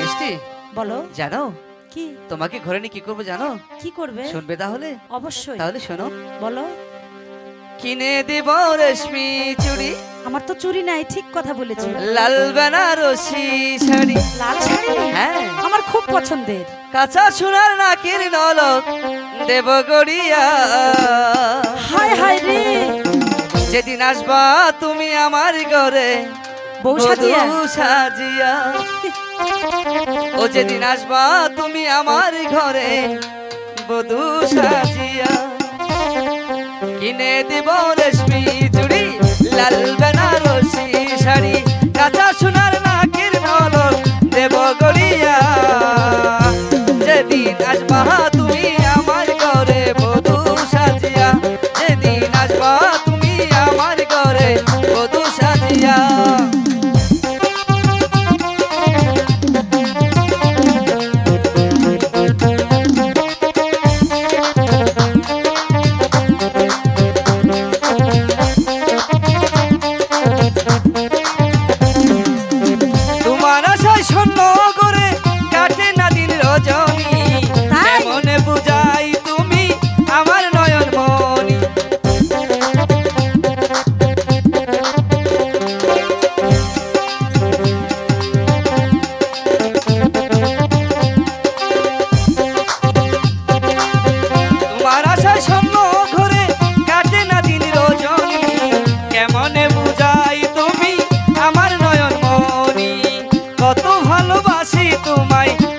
মিষ্টি বলো। জানো কি? তোমাকে ঘরে নিয়ে কি করবো জানো? কি করবে? শুনবে তাহলে? অবশ্যই। তাহলে শোনো। বলো। কিনে দেব রেশমি চুড়ি। আমার তো চুড়ি নাই, ঠিক কথা বলেছো। লাল বেনারসি শাড়ি। লাল শাড়ি? হ্যাঁ, আমার খুব পছন্দের। কাঁচা সোনার নাকের নলক দেব গড়িয়া। হায় হায় রে, যেদিন আসবা তুমি আমার ঘরে বউ সাজিয়া। সাজিয়া। ও যেদিন আসবা তুমি আমার ঘরে বধূ সাজিয়া। কিনে দিব রেশমি চুড়ি, লাল বেনারসি শাড়ি, কাঁচা সোনার নাকের নলক দেব গড়িয়া। যেদিন আসবা তুমি আমার ঘরে বধূ সাজিয়া। যেদিন আসবা তুমি আমার ঘরে বধূ সাজিয়া।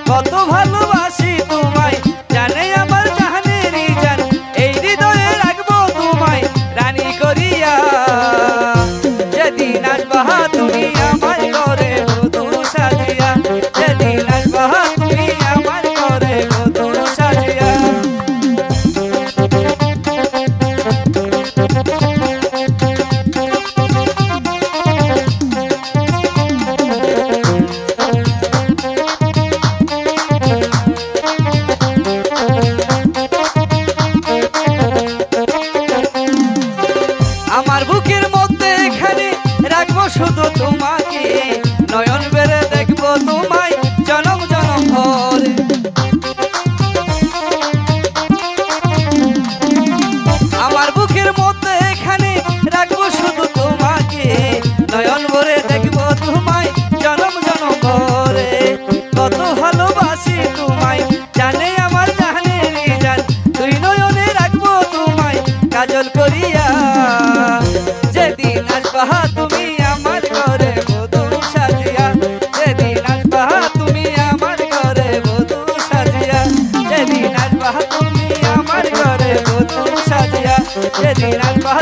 কত ভালোবাসি তোমায়, জানে আমার জাহানেরই জান, এই হৃদয়ে রাখবো তোমায় রানী করিয়া। যেদিন আসবা তুমি আমার ঘরে বধূ সাজিয়া। যেদিন আসবা তুমি আমার ঘরে বধূ সাজিয়া। আমার বুকের মধ্যে এখানে রাখবো শুধু তোমাকে, নয়ন বেড়ে দেখবো তোমায় জনম জনম ভরে। আমার বুকের মধ্যে এখানে রাখবো শুধু তোমাকে, নয়ন ভরে দেখবো তোমায় জনম জনম ভরে। কত ভালোবাসি তোমায়, জানে আমার জাহানেরই জান, দুই নয়নে রাখবো তোমায় কাজল করিয়া। যেদিন আসবা তুমি আমার ঘরে বধূ সাজিয়া। যেদিন আসবা তুমি আমার ঘরে বধূ সাজিয়া। যেদিন আসবা তুমি আমার ঘরে বধূ সাজিয়া। যেদিন আসবা